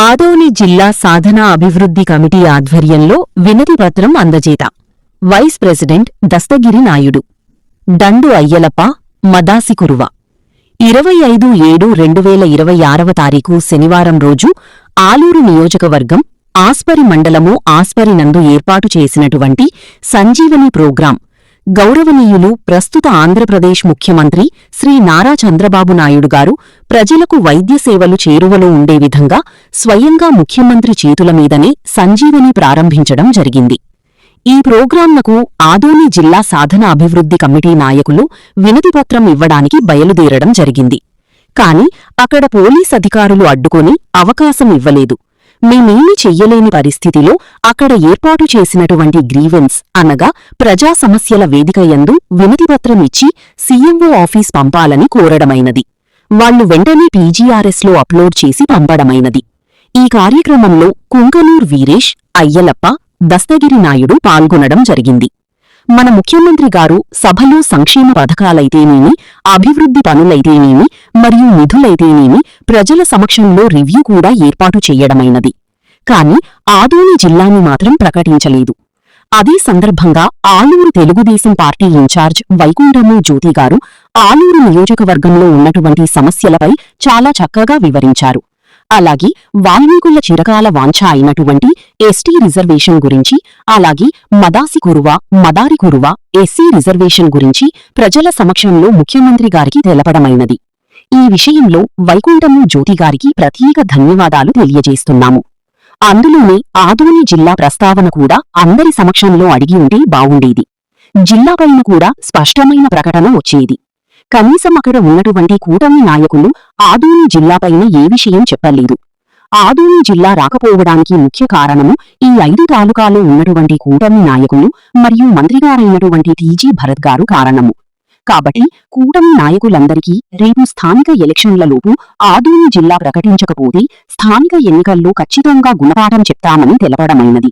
ఆదోని జిల్లా సాధన అభివృద్ధి కమిటీ ఆధ్వర్యంలో వినతిపత్రం అందజేత వైస్ ప్రెసిడెంట్ దస్తగిరి నాయుడు దండు అయ్యలప్ప మదాసికురువ 25/7/2026 తారీఖు శనివారం రోజు ఆలూరు నియోజకవర్గం ఆస్పరి మండలము ఆస్పరి నందు ఏర్పాటు చేసినటువంటి సంజీవని ప్రోగ్రాం గౌరవనీయులు ప్రస్తుత ఆంధ్రప్రదేశ్ ముఖ్యమంత్రి శ్రీ నారా చంద్రబాబు నాయుడు గారు ప్రజలకు వైద్య సేవలు చేరువలో ఉండే విధంగా స్వయంగా ముఖ్యమంత్రి చేతుల మీదనే సంజీవని ప్రారంభించడం జరిగింది. ఈ ప్రోగ్రాంనకు ఆదోని జిల్లా సాధన అభివృద్ధి కమిటీ నాయకులు వినతిపత్రం ఇవ్వడానికి బయలుదేరడం జరిగింది. కాని అక్కడ పోలీస్ అధికారులు అడ్డుకొని అవకాశం ఇవ్వలేదు. మేమేమీ చెయ్యలేని పరిస్థితిలో అక్కడ ఏర్పాటు చేసినటువంటి గ్రీవెన్స్ అనగా ప్రజా సమస్యల వేదిక యందు వినతిపత్రం ఇచ్చి సీఎంఓ ఆఫీస్ పంపాలని కోరడమైనది. వాళ్లు వెంటనే పీజీఆర్ఎస్లో అప్లోడ్ చేసి పంపడమైనది. ఈ కార్యక్రమంలో కుంకనూర్ వీరేష్, అయ్యలప్ప, దస్తగిరి నాయుడు పాల్గొనడం జరిగింది. మన ముఖ్యమంత్రి గారు సభలో సంక్షేమ పథకాలైతేనేమి, అభివృద్ధి పనులైతేనేమి మరియు నిధులైతేనేమి ప్రజల సమక్షంలో రివ్యూ కూడా ఏర్పాటు చెయ్యడమైనది. కాని ఆదోని జిల్లాని మాత్రం ప్రకటించలేదు. అదే సందర్భంగా ఆలూరు తెలుగుదేశం పార్టీ ఇన్ఛార్జ్ వైకుంఠము జ్యోతి గారు ఆలూరు నియోజకవర్గంలో ఉన్నటువంటి సమస్యలపై చాలా చక్కగా వివరించారు. అలాగే వాల్మీకుల చిరకాల వాంఛ అయినటువంటి ఎస్టీ రిజర్వేషన్ గురించి, అలాగే మదాసికురువ, మదారికురువ ఎస్సీ రిజర్వేషన్ గురించి ప్రజల సమక్షంలో ముఖ్యమంత్రి గారికి తెలపడమైనది. ఈ విషయంలో వైకుంఠము జ్యోతి గారికి ప్రత్యేక ధన్యవాదాలు తెలియజేస్తున్నాము. అందులోనే ఆదోని జిల్లా ప్రస్తావన కూడా అందరి సమక్షంలో అడిగి ఉంటే బావుండేది. జిల్లాపైన కూడా స్పష్టమైన ప్రకటన వచ్చేది. కనీసం అక్కడ ఉన్నటువంటి కూటమి నాయకులు ఆదోని జిల్లాపైన ఏ విషయం చెప్పలేదు. ఆదోని జిల్లా రాకపోవడానికి ముఖ్య కారణము ఈ 5 తాలూకాలో ఉన్నటువంటి కూటమి నాయకులు మరియు మంత్రిగారైనటువంటి టీజీ భరత్ గారు కారణము. కాబట్టి కూటమి నాయకులందరికీ రేపు స్థానిక ఎలక్షన్లలోపు ఆదోని జిల్లా ప్రకటించకపోతే స్థానిక ఎన్నికల్లో ఖచ్చితంగా గుణపాఠం చెప్తామని తెలపడమైనది.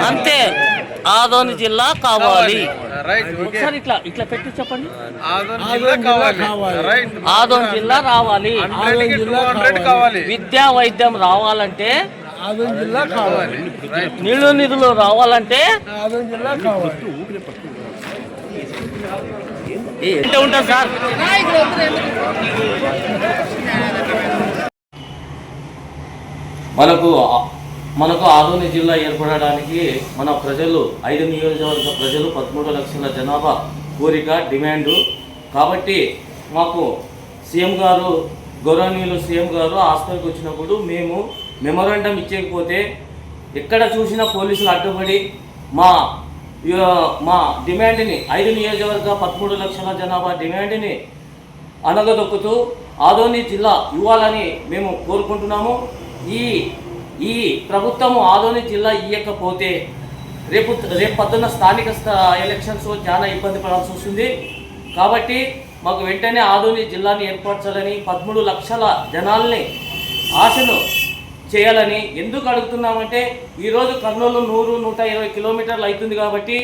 అంతే, ఆదోని జిల్లా కావాలి. ఒకసారి ఇట్లా ఇట్లా పెట్టి చెప్పండి. ఆదోని జిల్లా రావాలి. విద్యా వైద్యం రావాలంటే, నీళ్లు నిధులు రావాలంటే ఉంటాం సార్. మనకు ఆదోని జిల్లా ఏర్పడడానికి మన ప్రజలు 5 నియోజకవర్గ ప్రజలు 13 లక్షల జనాభా కోరిక, డిమాండు. కాబట్టి మాకు సీఎం గారు, గౌరవనీయులు సీఎం గారు ఆస్పత్రికి వచ్చినప్పుడు మేము మెమోరాండం ఇచ్చేయకపోతే ఎక్కడ చూసినా పోలీసులు అడ్డుపడి మా డిమాండ్ని 5 నియోజకవర్గ 13 లక్షల జనాభా డిమాండ్ని అనగదొక్కుతూ ఆదోని జిల్లా ఇవ్వాలని మేము కోరుకుంటున్నాము. ఈ ప్రభుత్వము ఆదోని జిల్లా ఇవ్వకపోతే రేపు పొద్దున్న స్థానిక ఎలక్షన్స్ చాలా ఇబ్బంది పడాల్సి వస్తుంది. కాబట్టి మాకు వెంటనే ఆదోని జిల్లాని ఏర్పరచాలని, 13 లక్షల జనాల్ని ఆశను చేయాలని ఎందుకు అడుగుతున్నామంటే, ఈరోజు కర్నూలు 100-120 కిలోమీటర్లు అవుతుంది. కాబట్టి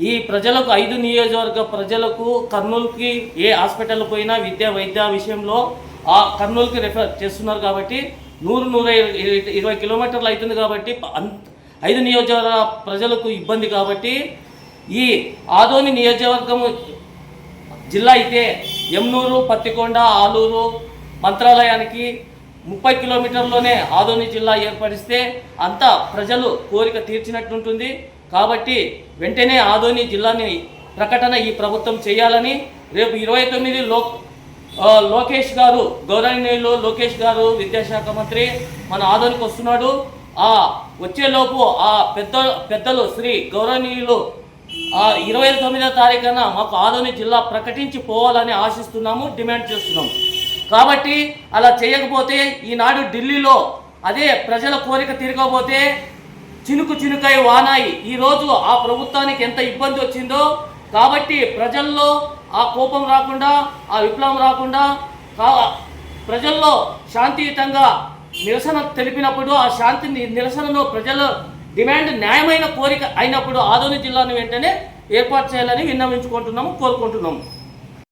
ఈ ప్రజలకు 5 నియోజకవర్గ ప్రజలకు కర్నూలుకి ఏ హాస్పిటల్ పోయినా వైద్య విషయంలో ఆ కర్నూలుకి రెఫర్ చేస్తున్నారు. కాబట్టి 100-120 కిలోమీటర్లు అవుతుంది. కాబట్టి 5 నియోజకవర్గ ప్రజలకు ఇబ్బంది. కాబట్టి ఈ ఆదోని నియోజకవర్గము జిల్లా అయితే ఎమ్నూరు, పత్తికొండ, ఆలూరు, మంత్రాలయానికి 30 కిలోమీటర్లోనే ఆదోని జిల్లా ఏర్పడిస్తే అంతా ప్రజలు కోరిక తీర్చినట్టుంటుంది. కాబట్టి వెంటనే ఆదోని జిల్లాని ప్రకటన ఈ ప్రభుత్వం చేయాలని, రేపు 29 లోకేష్ గారు, గౌరవనీయులు లోకేష్ గారు విద్యాశాఖ మంత్రి మన ఆదోనికి వస్తున్నాడు. వచ్చేలోపు పెద్దలు శ్రీ గౌరవనీయులు 29వ తారీఖున మాకు ఆదోని జిల్లా ప్రకటించి పోవాలని ఆశిస్తున్నాము, డిమాండ్ చేస్తున్నాము. కాబట్టి అలా చేయకపోతే ఈనాడు ఢిల్లీలో అదే ప్రజల కోరిక తీరకపోతే చినుకు చినుకై వానాయి ఈరోజు ఆ ప్రభుత్వానికి ఎంత ఇబ్బంది వచ్చిందో, కాబట్టి ప్రజల్లో ఆ కోపం రాకుండా, ఆ విప్లవం రాకుండా, ప్రజల్లో శాంతియుతంగా నిరసన తెలిపినప్పుడు ఆ శాంతి నిరసనను ప్రజల డిమాండ్ న్యాయమైన కోరిక అయినప్పుడు ఆదోని జిల్లాను వెంటనే ఏర్పాటు చేయాలని విన్నవించుకుంటున్నాము, కోరుకుంటున్నాము.